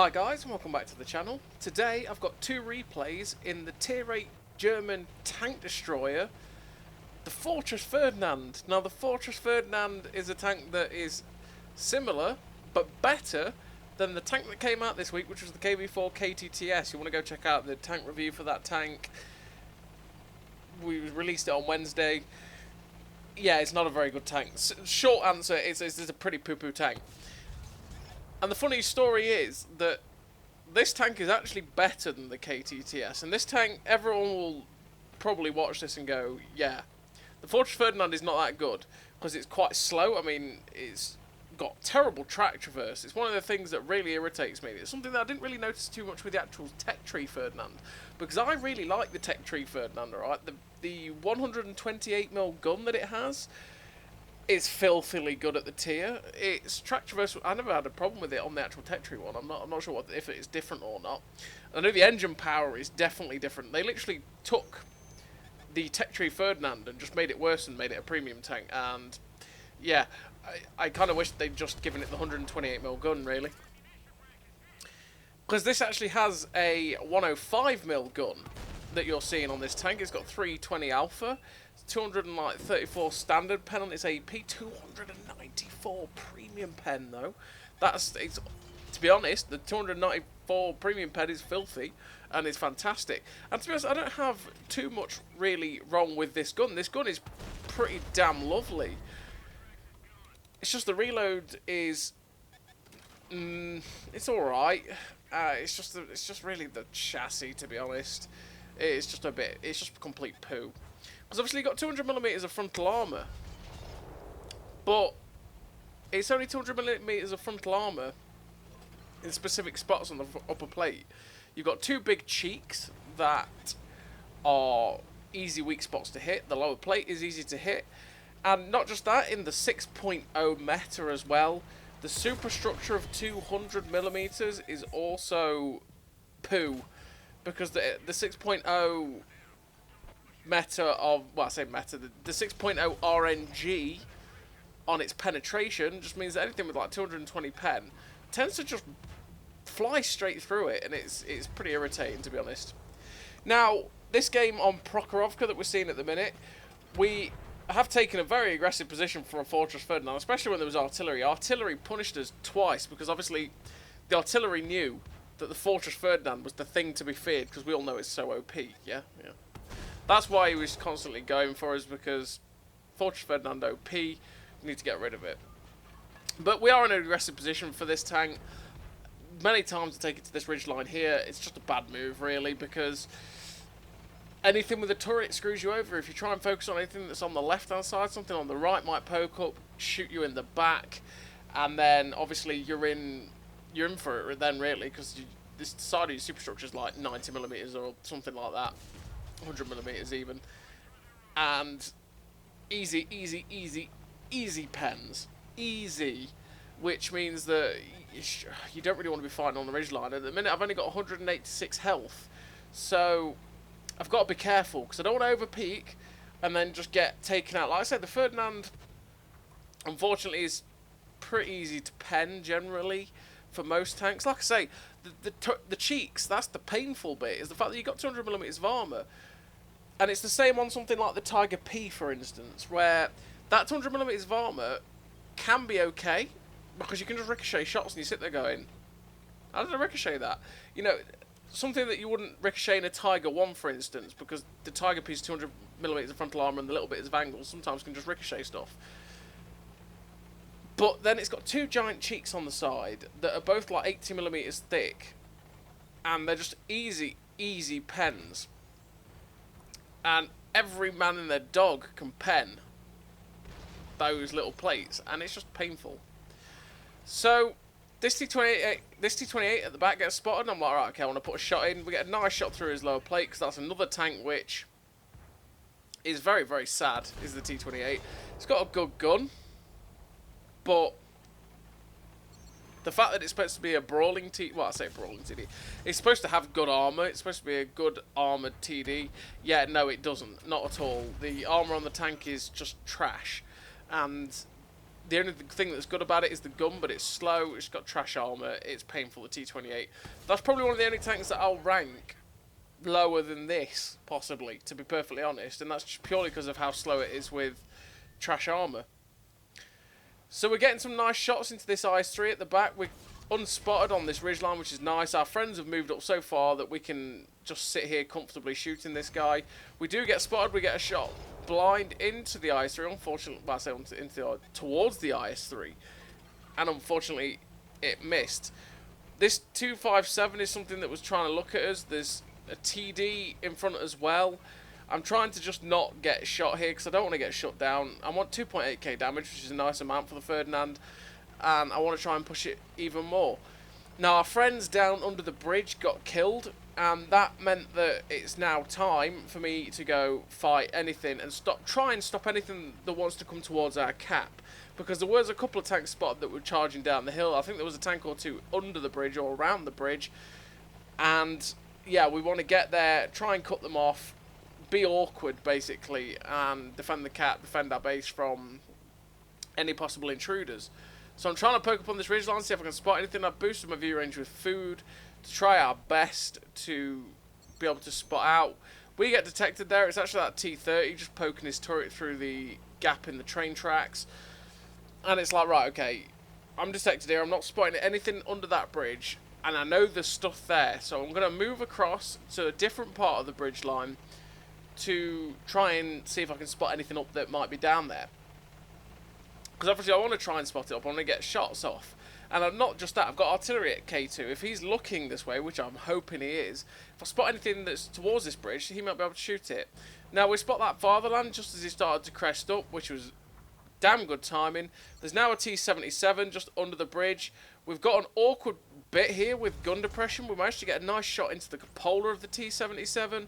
Hi guys and welcome back to the channel. Today I've got two replays in the Tier 8 German tank destroyer, the Fortress Ferdinand. Now the Fortress Ferdinand is a tank that is similar but better than the tank that came out this week, which was the KV4 KTTS. You want to go check out the tank review for that tank. We released it on Wednesday. Yeah, it's not a very good tank. Short answer is it's a pretty poo-poo tank. And the funny story is that this tank is actually better than the KTTS. And this tank, everyone will probably watch this and go, yeah, the Fortress Ferdinand is not that good because it's quite slow. I mean, it's got terrible track traverse. It's one of the things that really irritates me. It's something that I didn't really notice too much with the actual Tech Tree Ferdinand, because I really like the Tech Tree Ferdinand, alright? The 128mm gun that it has is filthily good at the tier. It's track traverse. I never had a problem with it on the actual Tech Tree one. I'm not sure if it is different or not. I know the engine power is definitely different. They literally took the Tech Tree Ferdinand and just made it worse and made it a premium tank. And yeah, I kind of wish they'd just given it the 128mm gun, really. Because this actually has a 105mm gun that you're seeing on this tank. It's got 320 alpha, 234 standard pen on its AP, 294 premium pen though. To be honest, the 294 premium pen is filthy and it's fantastic. And to be honest, I don't have too much really wrong with this gun. This gun is pretty damn lovely. It's just the reload is, it's all right. It's just really the chassis, to be honest. It's just complete poo. Because obviously you've got 200mm of frontal armour, but it's only 200mm of frontal armour in specific spots on the upper plate. You've got two big cheeks that are easy weak spots to hit. The lower plate is easy to hit. And not just that, in the 6.0 meta as well, the superstructure of 200mm is also poo. Because the 6.0 meta of, well, I say meta, the 6.0 RNG on its penetration just means that anything with like 220 pen tends to just fly straight through it, and it's pretty irritating, to be honest. Now, this game on Prokhorovka that we're seeing at the minute, we have taken a very aggressive position for a Fortress Ferdinand, especially when there was artillery. Artillery punished us twice, because obviously the artillery knew that the Fortress Ferdinand was the thing to be feared, because we all know it's so OP, yeah? That's why he was constantly going for us, because Fortress Ferdinand OP, we need to get rid of it. But we are in an aggressive position for this tank. Many times to take it to this ridgeline here, it's just a bad move, really, because anything with a turret screws you over. If you try and focus on anything that's on the left-hand side, something on the right might poke up, shoot you in the back, and then obviously you're in for it then, really, because this side of your superstructure is like 90mm or something like that, 100mm even, and easy pens, easy, which means that you don't really want to be fighting on the ridgeline. At the minute, I've only got 186 health, so I've got to be careful, because I don't want to over-peak and then just get taken out. Like I said, the Ferdinand, unfortunately, is pretty easy to pen, generally, for most tanks. Like I say, the cheeks, that's the painful bit, is the fact that you've got 200mm of armour. And it's the same on something like the Tiger P, for instance, where that 200mm of armour can be okay, because you can just ricochet shots and you sit there going, how did I ricochet that? You know, something that you wouldn't ricochet in a Tiger 1, for instance, because the Tiger P's 200mm of frontal armour and the little bit of angles sometimes can just ricochet stuff. But then it's got two giant cheeks on the side that are both like 80mm thick, and they're just easy pens. And every man and their dog can pen those little plates, and it's just painful. So this T28 at the back gets spotted, and I'm like, right, okay, I want to put a shot in. We get a nice shot through his lower plate, because that's another tank which is very, very sad, is the T28. It's got a good gun, but the fact that it's supposed to be a brawling TD, well, I say brawling TD, it's supposed to have good armour, it's supposed to be a good armoured TD. Yeah, no, it doesn't, not at all. The armour on the tank is just trash, and The only thing that's good about it is the gun, but it's slow, it's got trash armour, it's painful, the T-28. That's probably one of the only tanks that I'll rank lower than this, possibly, to be perfectly honest, and that's just purely because of how slow it is with trash armour. So we're getting some nice shots into this IS-3 at the back. We're unspotted on this ridgeline, which is nice. Our friends have moved up so far that we can just sit here comfortably shooting this guy. We do get spotted, we get a shot blind into the IS-3, unfortunately, well, I say towards the IS-3, and unfortunately it missed. This 257 is something that was trying to look at us. There's a TD in front as well. I'm trying to just not get shot here because I don't want to get shut down. I want 2.8k damage, which is a nice amount for the Ferdinand, and I want to try and push it even more. Now, our friends down under the bridge got killed, and that meant that it's now time for me to go fight anything and try and stop anything that wants to come towards our cap. Because there was a couple of tanks spotted that were charging down the hill. I think there was a tank or two under the bridge or around the bridge. And yeah, we want to get there, try and cut them off, be awkward basically, and defend the cap, defend our base from any possible intruders. So I'm trying to poke up on this ridgeline, see if I can spot anything. I've boosted my view range with food to try our best to be able to spot out. We get detected there. It's actually that T-30 just poking his turret through the gap in the train tracks. And it's like, right, okay, I'm detected here. I'm not spotting anything under that bridge. And I know there's stuff there. So I'm going to move across to a different part of the bridge line to try and see if I can spot anything up that might be down there. Because obviously I want to try and spot it up. I want to get shots off. And I'm not just that, I've got artillery at K2. If he's looking this way, which I'm hoping he is, if I spot anything that's towards this bridge, he might be able to shoot it. Now, we spot that Fatherland just as he started to crest up, which was damn good timing. There's now a T-77 just under the bridge. We've got an awkward bit here with gun depression. We managed to get a nice shot into the cupola of the T-77.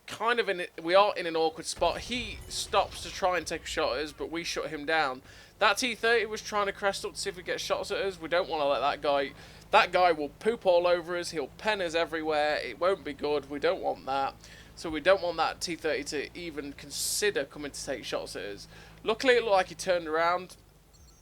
Kind of we are in an awkward spot. He stops to try and take a shot at us, but we shut him down. That T-30 was trying to crest up to see if we get shots at us. We don't want to let that guy... That guy will poop all over us. He'll pen us everywhere. It won't be good. We don't want that. So we don't want that T-30 to even consider coming to take shots at us. Luckily, it looked like he turned around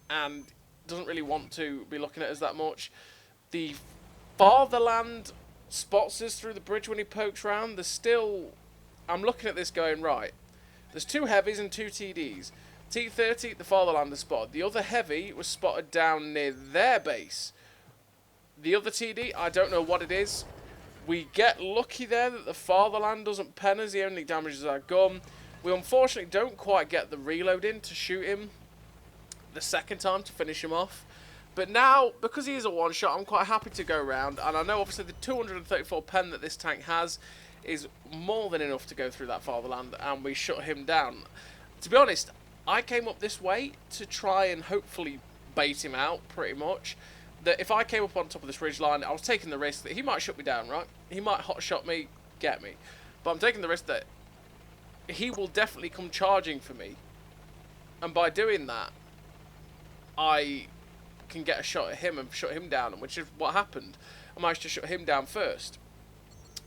and doesn't really want to be looking at us that much. The Fatherland spots us through the bridge when he pokes round. There's still... I'm looking at this going, right, there's two heavies and two TDs. T-30, the Fatherland is spotted. The other heavy was spotted down near their base. The other TD, I don't know what it is. We get lucky there that the Fatherland doesn't pen us. He only damages our gun. We unfortunately don't quite get the reload in to shoot him the second time to finish him off. But now, because he is a one-shot, I'm quite happy to go around. And I know obviously the 234 pen that this tank has is more than enough to go through that Fatherland, and we shut him down. To be honest, I came up this way to try and hopefully bait him out, pretty much. That if I came up on top of this ridgeline, I was taking the risk that he might shut me down, right? He might hotshot me, get me. But I'm taking the risk that he will definitely come charging for me. And by doing that, I can get a shot at him and shut him down, which is what happened. I managed to shut him down first.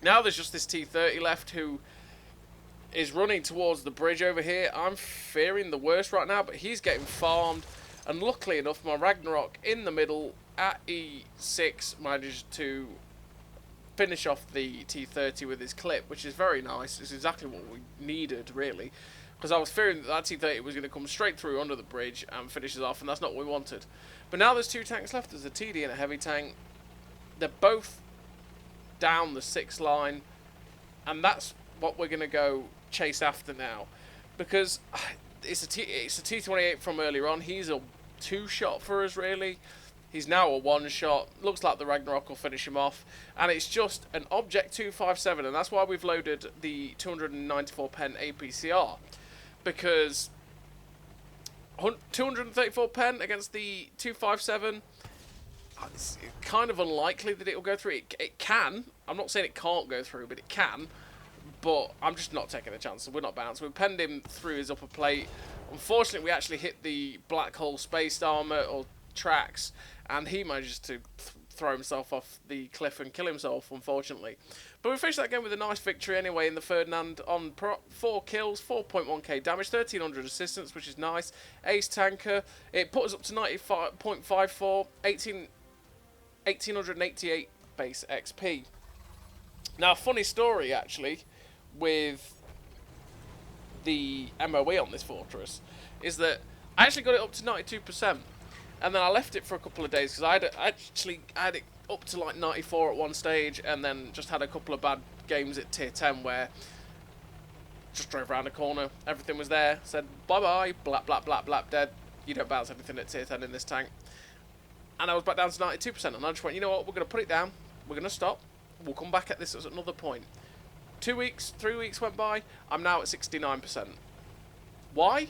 Now there's just this T-30 left who is running towards the bridge over here. I'm fearing the worst right now, but he's getting farmed. And luckily enough, my Ragnarok in the middle at E6 managed to finish off the T-30 with his clip, which is very nice. It's exactly what we needed, really. Because I was fearing that that T-30 was going to come straight through under the bridge and finish us off, and that's not what we wanted. But now there's two tanks left. There's a TD and a heavy tank. They're both down the 6 line, and that's what we're going to go chase after now, because it's a T-28 from earlier on. He's a 2-shot for us, really. He's now a 1-shot. Looks like the Ragnarok will finish him off, and it's just an Object 257, and that's why we've loaded the 294 pen APCR, because 234 pen against the 257. It's kind of unlikely that it will go through. It can. I'm not saying it can't go through, but it can. But I'm just not taking a chance. We're not bounced. We penned him through his upper plate. Unfortunately, we actually hit the black hole spaced armor or tracks, and he manages to throw himself off the cliff and kill himself, unfortunately. But we finished that game with a nice victory anyway in the Ferdinand on 4 kills, 4.1k damage, 1300 assistance, which is nice. Ace tanker. It put us up to 95.54, 1888 base XP. Now, funny story actually with the MOE on this fortress is that I actually got it up to 92%, and then I left it for a couple of days because I had it up to like 94 at one stage, and then just had a couple of bad games at tier 10 where just drove around a corner, everything was there, said bye bye, blap blap blap blap, dead. You don't bounce anything at tier 10 in this tank, and I was back down to 92%, and I just went, you know what, we're going to put it down, we're going to stop, we'll come back at this at another point. 2 weeks, 3 weeks went by, I'm now at 69%. Why?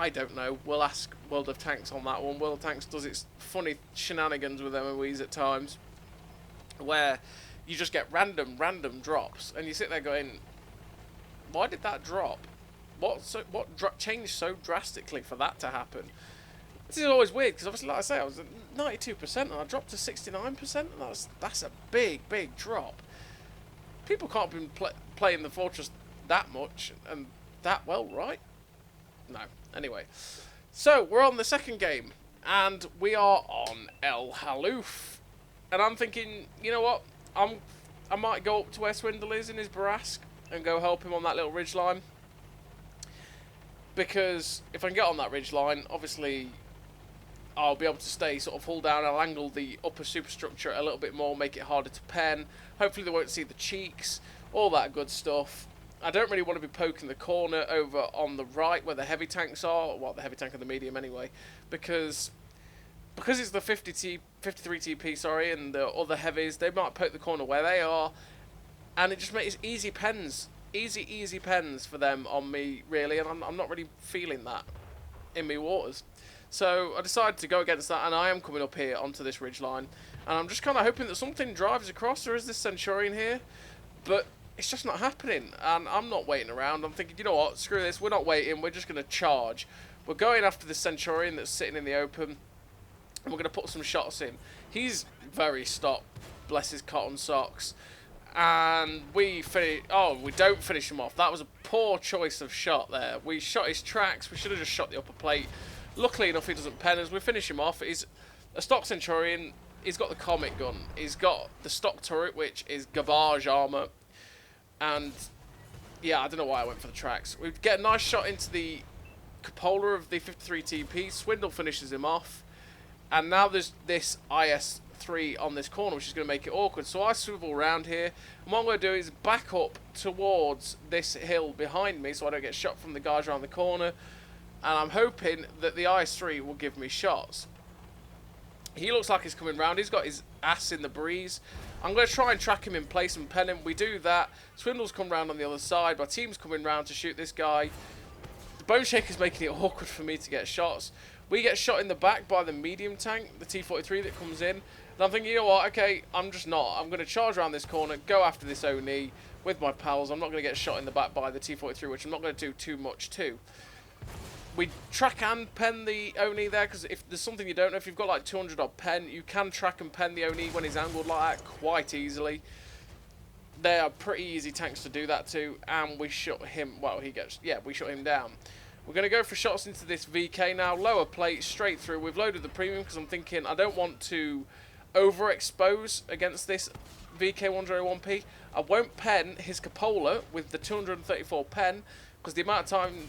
I don't know. We'll ask World of Tanks on that one. World of Tanks does its funny shenanigans with MOEs at times, where you just get random drops, and you sit there going, why did that drop? What changed so drastically for that to happen? This is always weird, because obviously, like I say, I was at 92%, and I dropped to 69%, and that's a big drop. People can't be playing the Fortress that much, and that well, right? No. Anyway, so we're on the second game, and we are on El Halouf, and I'm thinking, you know what, I might go up to where Swindle is in his Barask and go help him on that little ridge line, because if I can get on that ridge line, obviously I'll be able to stay sort of hull down. I'll angle the upper superstructure a little bit more, make it harder to pen. Hopefully they won't see the cheeks, all that good stuff. I don't really want to be poking the corner over on the right where the heavy tanks are, well, the heavy tank and the medium anyway, because it's the 53 TP, sorry, and the other heavies, they might poke the corner where they are, and it just makes it easy pens for them on me, really, and I'm not really feeling that in me waters. So I decided to go against that, and I am coming up here onto this ridge line, and I'm just kind of hoping that something drives across. There is this Centurion here, but it's just not happening, and I'm not waiting around. I'm thinking, you know what, screw this, we're not waiting, we're just going to charge. We're going after this Centurion that's sitting in the open, and we're going to put some shots in. He's very stopped, bless his cotton socks, and we don't finish him off. That was a poor choice of shot there. We shot his tracks, we should have just shot the upper plate. Luckily enough, he doesn't pen us. We finish him off. He's a stock Centurion. He's got the comet gun. He's got the stock turret, which is garbage armor. And yeah, I don't know why I went for the tracks. We get a nice shot into the cupola of the 53 TP. Swindle finishes him off. And now there's this IS-3 on this corner, which is going to make it awkward. So I swivel around here. And what I'm going to do is back up towards this hill behind me so I don't get shot from the guys around the corner. And I'm hoping that the IS-3 will give me shots. He looks like he's coming round. He's got his ass in the breeze. I'm going to try and track him in place and pen him. We do that. Swindle's come round on the other side. My team's coming round to shoot this guy. The Bone Shaker's making it awkward for me to get shots. We get shot in the back by the medium tank, the T-43 that comes in. And I'm thinking, you know what, okay, I'm just not. I'm going to charge around this corner, go after this Oni with my pals. I'm not going to get shot in the back by the T-43, which I'm not going to do too much to. We track and pen the Oni there, because if there's something you don't know, if you've got like 200 odd pen, you can track and pen the Oni when he's angled like that quite easily. They are pretty easy tanks to do that to, and we shut him, well, we shut him down. We're going to go for shots into this VK now, lower plate, straight through. We've loaded the premium, because I'm thinking I don't want to overexpose against this VK101P. I won't pen his cupola with the 234 pen, because the amount of time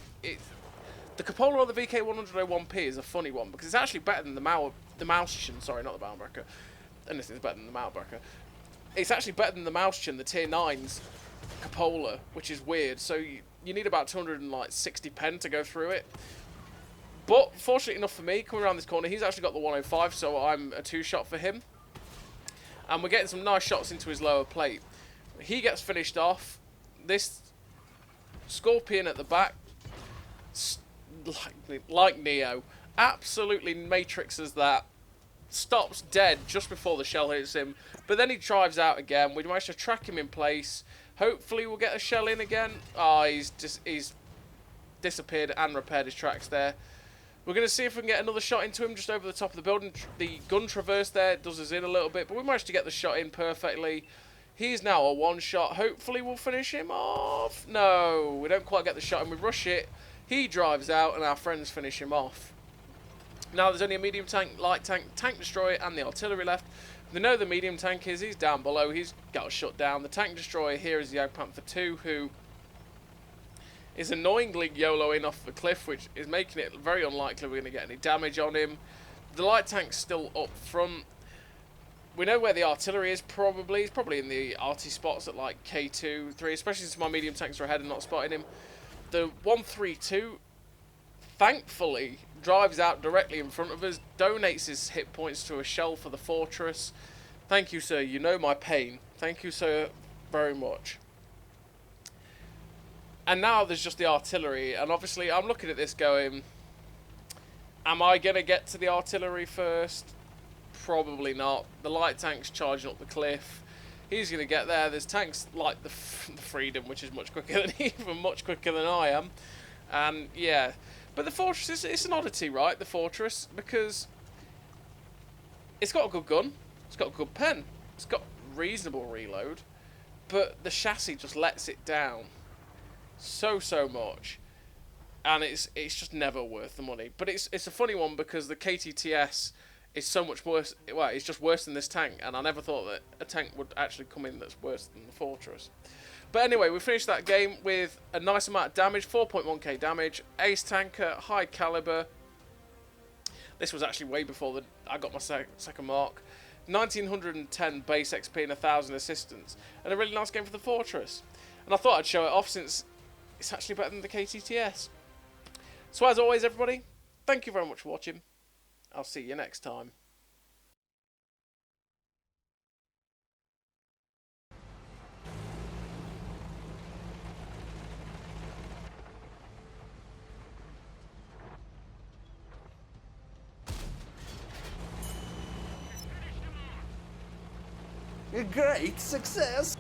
the cupola on the VK101P is a funny one, because it's actually better than the Mauschen, sorry, not the Malbreaker. Anything's better than the Malbreaker. It's actually better than the Mauschen, the tier 9's cupola, which is weird. So you need about 260 pen to go through it. But fortunately enough for me, coming around this corner, he's actually got the 105, so I'm a 2-shot for him. And we're getting some nice shots into his lower plate. He gets finished off. This Scorpion at the back, like Neo, absolutely matrixes that, stops dead just before the shell hits him, but then he drives out again. We managed to track him in place. Hopefully we'll get a shell in again. He's disappeared and repaired his tracks there. We're going to see if we can get another shot into him just over the top of the building. The gun traverse there does us in a little bit, but we managed to get the shot in perfectly. He's now a one-shot. Hopefully we'll finish him off. No, we don't quite get the shot and we rush it. He drives out and our friends finish him off. Now there's only a medium tank, light tank, tank destroyer and the artillery left. They know the medium tank is. He's down below. He's got shut down. The tank destroyer here is the Panther 2, who is annoyingly YOLOing off the cliff, which is making it very unlikely we're going to get any damage on him. The light tank's still up front. We know where the artillery is, probably. He's probably in the arty spots at like K2, 3, especially since my medium tanks are ahead and not spotting him. The 132, thankfully, drives out directly in front of us, donates his hit points to a shell for the fortress. Thank you, sir. You know my pain. Thank you, sir, very much. And now there's just the artillery, and obviously I'm looking at this going, am I going to get to the artillery first? Probably not. The light tank's charging up the cliff. He's going to get there. There's tanks like the Freedom, which is much quicker than even much quicker than I am. And yeah, but the fortress, it's an oddity, right? The fortress, because it's got a good gun, it's got a good pen, it's got reasonable reload, but the chassis just lets it down so much, and it's just never worth the money. But it's a funny one because the KTTS is so much worse. Well, it's just worse than this tank, and I never thought that a tank would actually come in that's worse than the fortress. But anyway, we finished that game with a nice amount of damage, 4.1k damage, ace tanker, high caliber. This was actually way before I got my second mark. 1910 base XP and 1000 assistance, and a really nice game for the fortress. And I thought I'd show it off since it's actually better than the KTTS. So as always, everybody, thank you very much for watching. I'll see you next time. A great success!